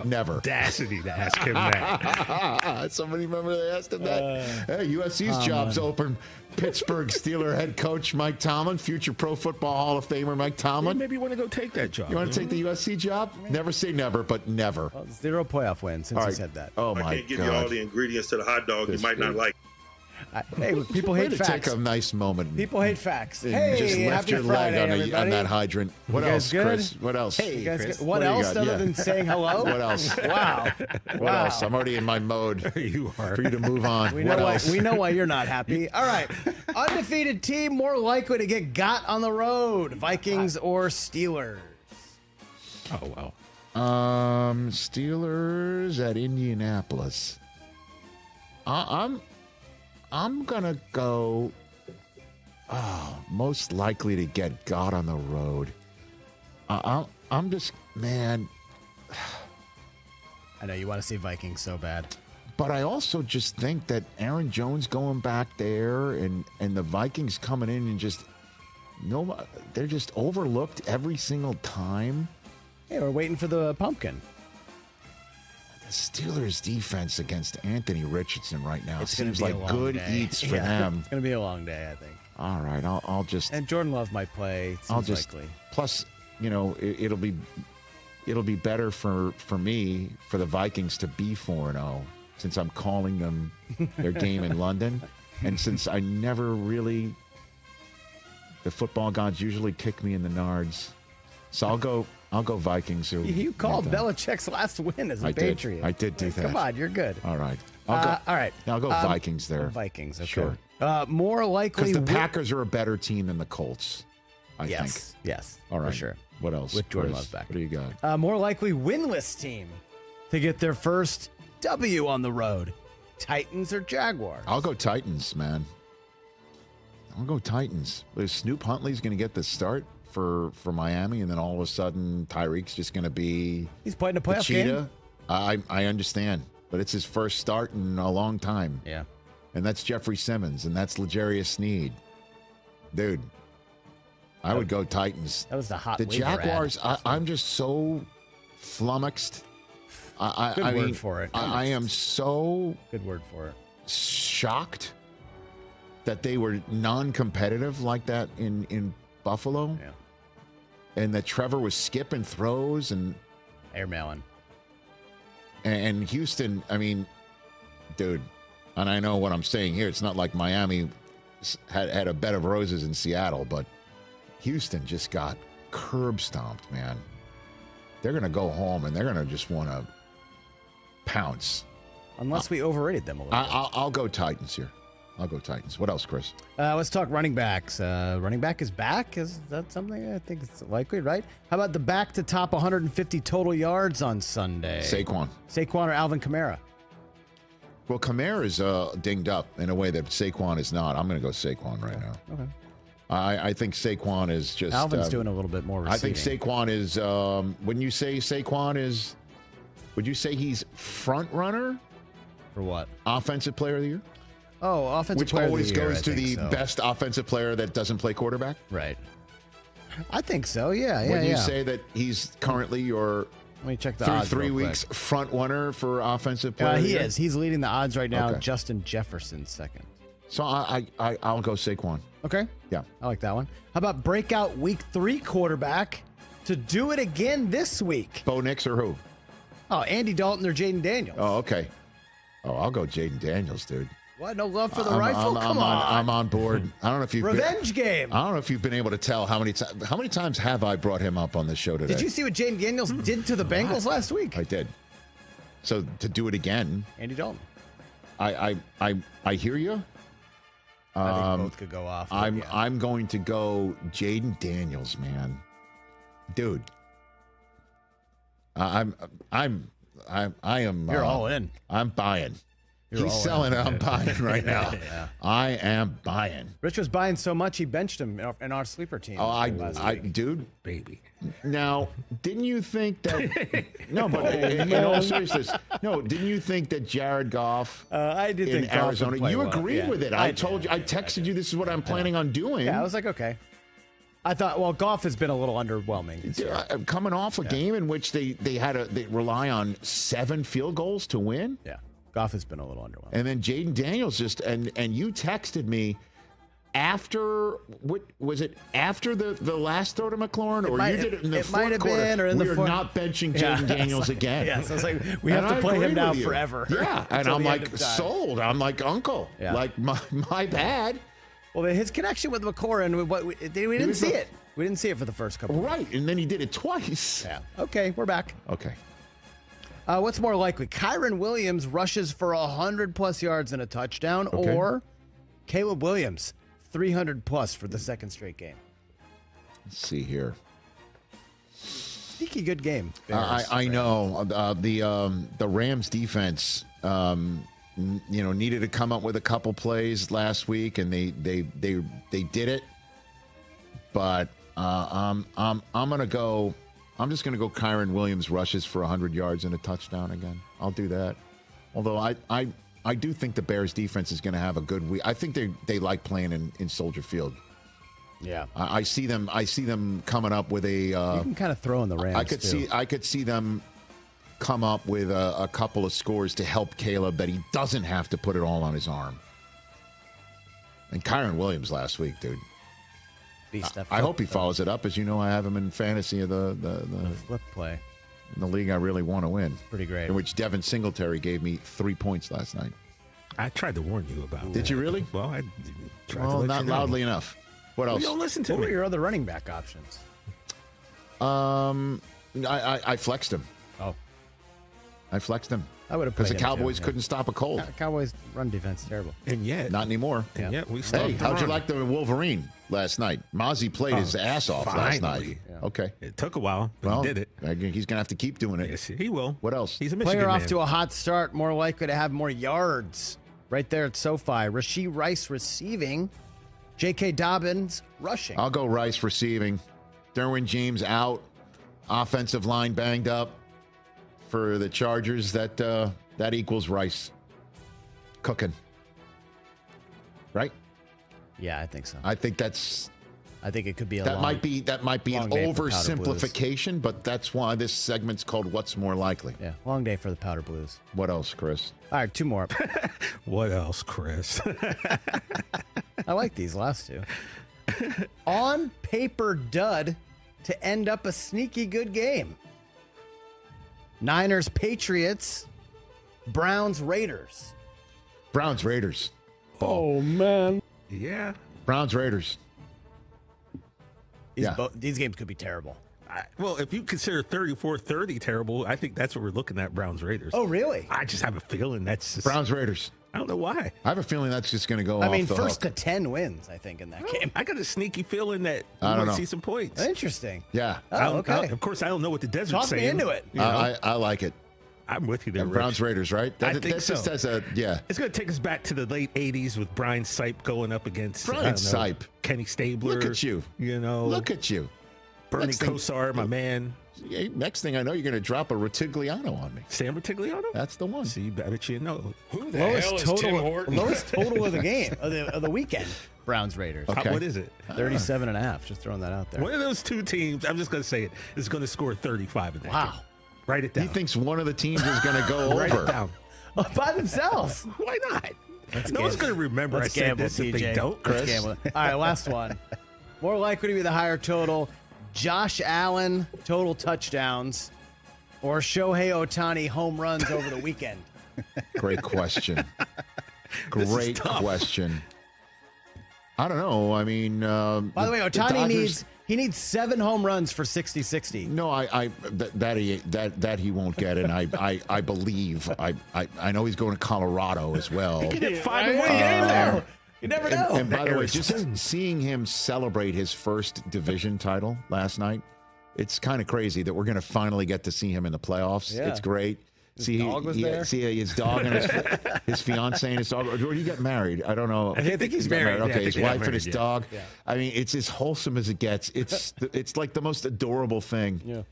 Never. Audacity to ask him that. Somebody remember they asked him that? Hey, USC's job's open. Pittsburgh Steeler head coach Mike Tomlin, future Pro Football Hall of Famer Mike Tomlin. Maybe you want to go take that job. You want to take the USC job? Never say never, but never. Well, 0 playoff wins since he said that. Oh, my God. I can't give you all the ingredients to the hot dog. You might not like. Hey, people hate facts. Take a nice moment. People hate facts. Hey, just left happy your Friday, leg on that hydrant. What else, good? Chris? What else? Hey, you guys Chris. good? What else other than saying hello? What else? Wow. What else? I'm already in my mode. You are. For you to move on. We know why you're not happy. All right. Undefeated team more likely to get got on the road. Vikings or Steelers? Oh, wow. Steelers at Indianapolis. I'm gonna go most likely to get got on the road. I'm just, man. I know you want to see Vikings so bad. But I also just think that Aaron Jones going back there and the Vikings coming in and they're just overlooked every single time. Hey, we're waiting for the pumpkin. The Steelers' defense against Anthony Richardson right now seems like good eats for them. It's going to be a long day, I think. All right, I'll just. And Jordan Love might play. Likely. Plus, it'll be better for me for the Vikings to be 4-0 since I'm calling them their game in London, and since I never really, the football gods usually kick me in the nards, so I'll go Vikings. You called Belichick's last win as a Patriot. I did do that. Come on, you're good. All right. All right. I'll go Vikings there. Vikings, okay. Sure. More likely. Because the Packers are a better team than the Colts, I think. Yes. All right. For sure. What else? With Jordan Love back. What do you got? More likely winless team to get their first W on the road. Titans or Jaguars? I'll go Titans, man. I'll go Titans. Snoop Huntley's going to get the start for Miami, and then all of a sudden Tyreek's just going to be he's playing a playoff cheetah. game. I understand, but it's his first start in a long time. Yeah. And that's Jeffrey Simmons, and that's L'Jarius Sneed. Dude, I would go Titans. That was the hot The Jaguars, I'm just so flummoxed. Good word for it. I am so good word for it. Shocked that they were non-competitive like that in Buffalo. Yeah. And that Trevor was skipping throws and airmailing. And Houston, I mean, dude, and I know what I'm saying here. It's not like Miami had a bed of roses in Seattle, but Houston just got curb stomped, man. They're going to go home and they're going to just want to pounce. Unless we overrated them a little bit. I'll go Titans here. I'll go Titans. What else, Chris? Let's talk running backs. Running back is back. Is that something? I think it's likely, right? How about the back to top 150 total yards on Sunday? Saquon or Alvin Kamara? Well, Kamara is dinged up in a way that Saquon is not. I'm going to go Saquon right now. Okay. I think Saquon is just... Alvin's doing a little bit more receiving. I think Saquon is... when you say Saquon is... Would you say he's front runner? For what? Offensive player of the year? Oh, offensive player of the year. Which always goes to the best offensive player that doesn't play quarterback? Right. I think so, yeah. Would you say that he's currently your... Let me check the through odds 3 weeks front runner for offensive player? He is. He's leading the odds right now. Okay. Justin Jefferson second. So I'll go Saquon. Okay. Yeah. I like that one. How about breakout week 3 quarterback to do it again this week? Bo Nix or who? Oh, Andy Dalton or Jaden Daniels. Oh, okay. Oh, I'll go Jaden Daniels, dude. What? No love for the rifle? Come on. I'm on board. I don't know if you've Revenge game. I don't know if you've been able to tell how many times have I brought him up on this show today. Did you see what Jaden Daniels did to the Bengals last week? I did. So to do it again, Andy Dalton. I hear you. I think both could go off. I'm going to go Jaden Daniels, man. Dude. I am. You're all in. I'm buying. He's selling. I'm buying right now. Yeah. I am buying. Rich was buying so much he benched him in our sleeper team. Oh, dude, baby. Now, didn't you think that? No, but in all seriousness, no. Didn't you think that Jared Goff? I did in think Goff Arizona. would play You well. agreed with it. I told you. I texted you. This is what I'm planning on doing. Yeah, I was like, okay. I thought, well, Goff has been a little underwhelming this year. Coming off a game in which they rely on 7 field goals to win. Yeah, Goff has been a little underwhelming. And then Jaden Daniels and you texted me after, what was it, after the last throw to McLaurin, or you did it in the fourth quarter? We are not benching Jaden Daniels again. Yeah, so it's like we have to play him now forever. Yeah, and I'm like, sold. I'm like, uncle. Yeah. Like, my bad. Well, his connection with McLaurin, we didn't see it. We didn't see it for the first couple. Right, and then he did it twice. Yeah. Okay, we're back. Okay. What's more likely? Kyron Williams rushes for 100+ yards and a touchdown, or Caleb Williams 300+ for the second straight game? Let's see here. Sneaky good game. I know the Rams defense. Needed to come up with a couple plays last week, and they did it. But I'm gonna go. I'm just gonna go. Kyron Williams rushes for 100 yards and a touchdown again. I'll do that. Although I do think the Bears defense is going to have a good week. I think they like playing in Soldier Field. Yeah, I see them coming up with a. You can kind of throw in the Rams. I could see them come up with a couple of scores to help Caleb, that he doesn't have to put it all on his arm. And Kyron Williams last week, dude. I hope he follows it up. As you know, I have him in fantasy of the flip play in the league I really want to win. Pretty great. In which Devin Singletary gave me 3 points last night. I tried to warn you about that. Did you really? Well, I tried to let not you know. loudly enough. What else? You don't listen to What me. were your other running back options? I flexed him. Oh, I flexed him. I would have because played the him, Cowboys too. couldn't stop a cold. Cowboys run defense terrible. And yet, Not anymore. we Hey, stopped the how'd you run. like the Wolverine last night? Mozzie played his ass off last night. finally. Yeah. Okay. It took a while, but Well, he did it. He's going to have to keep doing it. Yes, he will. What else? He's a Michigan Player off man. to a hot start, more likely to have more yards. Right there at SoFi. Rashee Rice receiving. J.K. Dobbins rushing. I'll go Rice receiving. Derwin James out. Offensive line banged up for the Chargers. That equals Rice. Cooking. Right? Yeah, I think so. I think that's I think it could be a that long, might be an long day for Powder oversimplification, but that's why this segment's called What's More Likely. Yeah, long day for the Powder Blues. What else, Chris? All right, 2 more. What else, Chris? I like these last 2. On paper dud to end up a sneaky good game. Niners, Patriots, Browns, Raiders. Browns Raiders. Oh, man. yeah. Browns Raiders. These games could be terrible. Well, if you consider 34-30 terrible, I think that's what we're looking at, Browns Raiders. Oh, really? I just have a feeling that's just, Browns Raiders. I don't know why. I have a feeling that's just going to go off I mean, the first hook. to 10 wins, I think, in that game. I got a sneaky feeling that we I don't might know. see some points. Interesting. Yeah. Oh, okay. Of course, I don't know what the desert's Talk me saying. into it. You know? I like it. I'm with you there, Rich. Browns Raiders, right? I think that so. just has a, yeah. It's going to take us back to the late 80s with Brian Sipe going up against Brian Sipe. Kenny Stabler. Look at you. You know. Look at you. Bernie Next thing- Kosar, my man. Hey, next thing I know, you're going to drop a Retigliano on me. Sam Retigliano? That's the one. See, I bet you know. Who the hell is Tim Horton? Lowest total of the game, of the weekend. Browns, Raiders. Okay. What is it? 37.5. Just throwing that out there. One of those two teams, I'm just going to say it, is going to score 35 in that Wow. game. Write it down. He thinks one of the teams is going to go Write it over. down. By themselves. Why not? Let's No one's gamble. going to remember Let's I said gamble, this if they TJ. don't. Let's gamble. All right, last one. More likely to be the higher total. Josh Allen, total touchdowns, or Shohei Ohtani home runs over the weekend. Great question. This is Great tough. question. I don't know. I mean, By the way, Ohtani Dodgers- needs 7 home runs for 60-60. No, that he won't get, and I believe I know he's going to Colorado as well. He can hit 5 in What one do you game know? there. You never know. And by the way, Arizona. just seeing him celebrate his first division title last night, it's kind of crazy that we're going to finally get to see him in the playoffs. Yeah. It's great. His dog was there? See his dog and his fiance and his dog. Or did he get married? I don't know. I think he's He got married. Yeah, I Okay, think his they got wife and married, his yeah. dog. Yeah. I mean, it's as wholesome as it gets. It's like the most adorable thing. Yeah.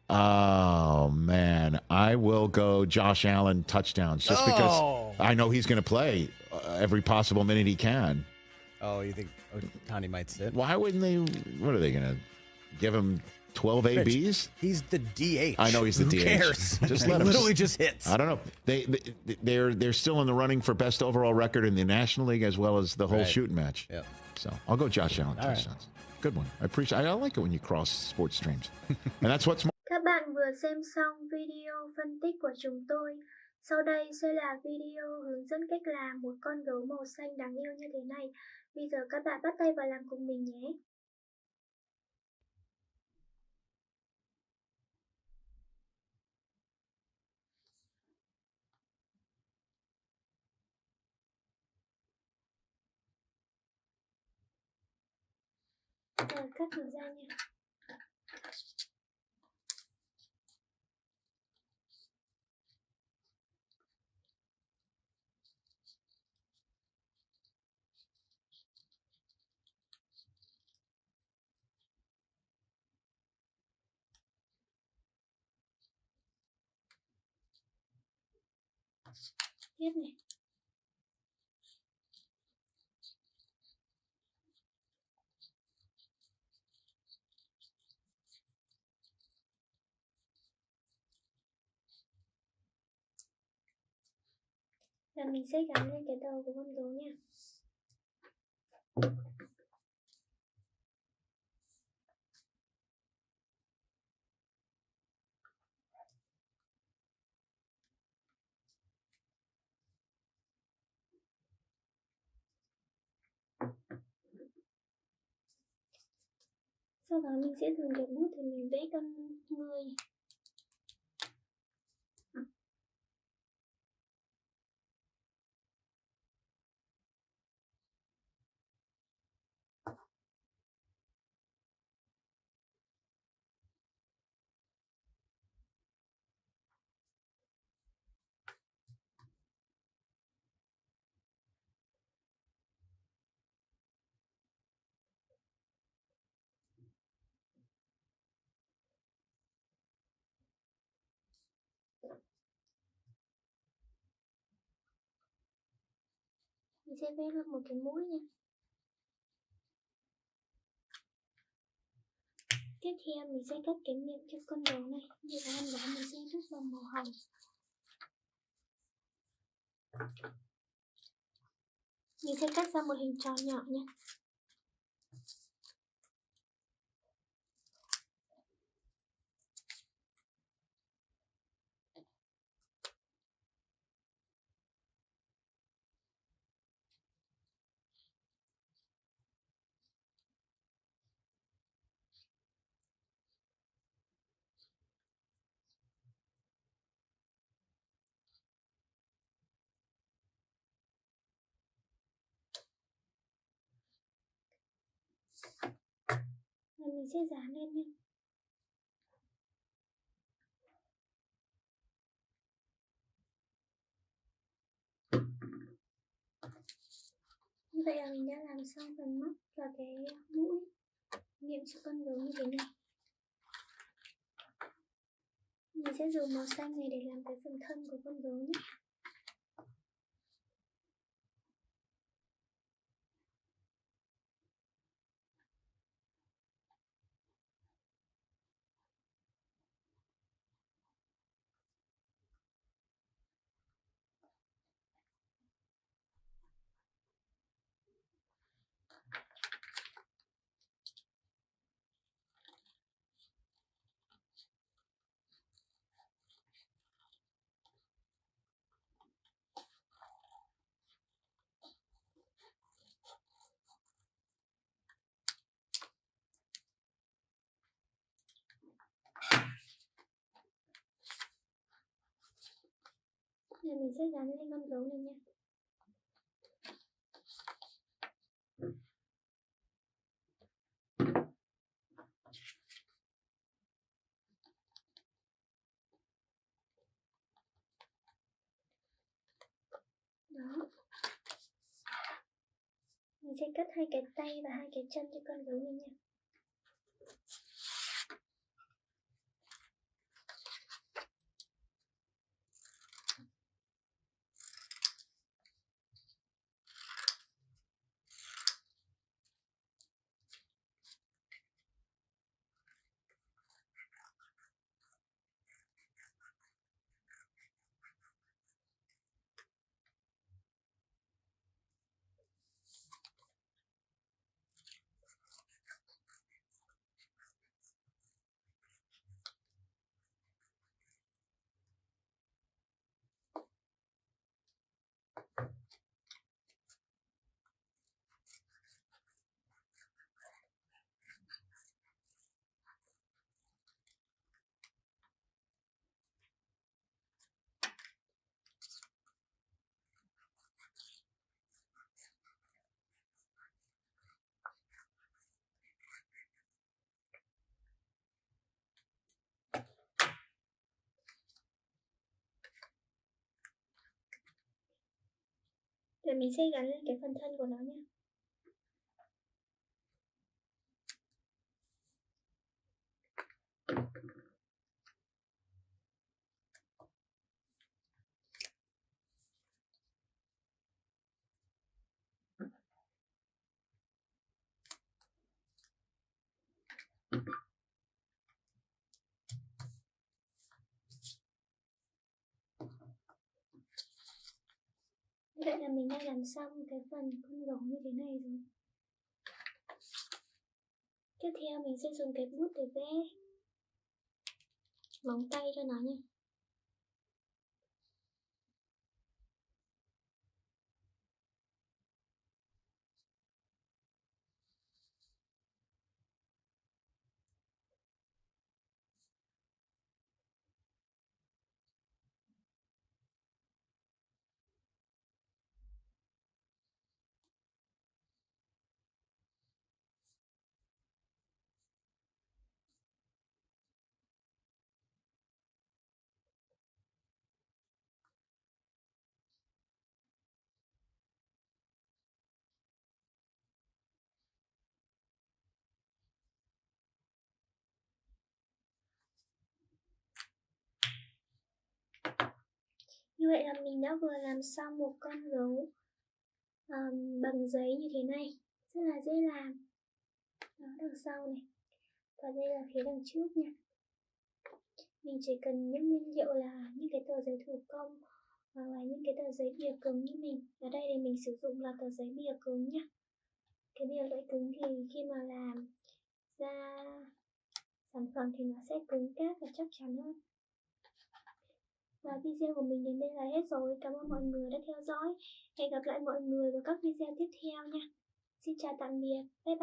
Oh man, I will go Josh Allen touchdowns just because I know he's going to play every possible minute he can. Oh, you think Otani might sit? Why wouldn't they? What are they going to give him? 12 ABs? He's the DH. I know he's the DH. Who cares? Just He let him. literally just hits. I don't know. They're still in the running for best overall record in the National League as well as the whole shooting match. Yep. So I'll go Josh Allen. All right. Good one. I like it when you cross sports streams. And that's what's Các bạn vừa xem xong video phân tích của chúng tôi. Sau đây sẽ là video hướng dẫn cách làm một con gấu màu xanh đáng yêu như thế này. Bây giờ các bạn bắt tay vào làm cùng mình nhé. Cắt nó ra nha. Tiếp này. Và mình sẽ gắn lên cái đầu của con gấu nha. Sau đó mình sẽ dùng cái bút để mình vẽ con người. Mình sẽ vẽ được một cái mũi nha. Tiếp theo mình sẽ cắt cái miệng cho con gấu này. Như thế này đó mình sẽ đúc bằng màu hồng. Mình sẽ cắt ra một hình tròn nhỏ nha. Và mình sẽ dán lên nha. Như vậy là mình đã làm xong phần mắt và cái mũi miệng cho con gấu như thế này. Mình sẽ dùng màu xanh này để làm cái phần thân của con gấu nhé. Rồi mình sẽ gắn lên con gấu này nha. Đó. Mình sẽ cắt hai cái tay và hai cái chân cho con gấu này nha. Rồi mình sẽ gắn lên cái phần thân của nó nha. Vậy là mình đã làm xong cái phần con gấu như thế này rồi. Tiếp theo mình sẽ dùng cái bút để vẽ móng tay cho nó nha. Như vậy là mình đã vừa làm xong một con gấu bằng giấy như thế này, rất là dễ làm. Đó, đằng sau này, và đây là phía đằng trước nha. Mình chỉ cần những nguyên liệu là những cái tờ giấy thủ công hoặc là những cái tờ giấy bìa cứng như mình. Ở đây thì mình sử dụng là tờ giấy bìa cứng nhá. Cái bìa lưỡi cứng thì khi mà làm ra sản phẩm thì nó sẽ cứng cáp và chắc chắn hơn. Và video của mình đến đây là hết rồi. Cảm ơn mọi người đã theo dõi. Hẹn gặp lại mọi người vào các video tiếp theo nha. Xin chào tạm biệt. Bye bye.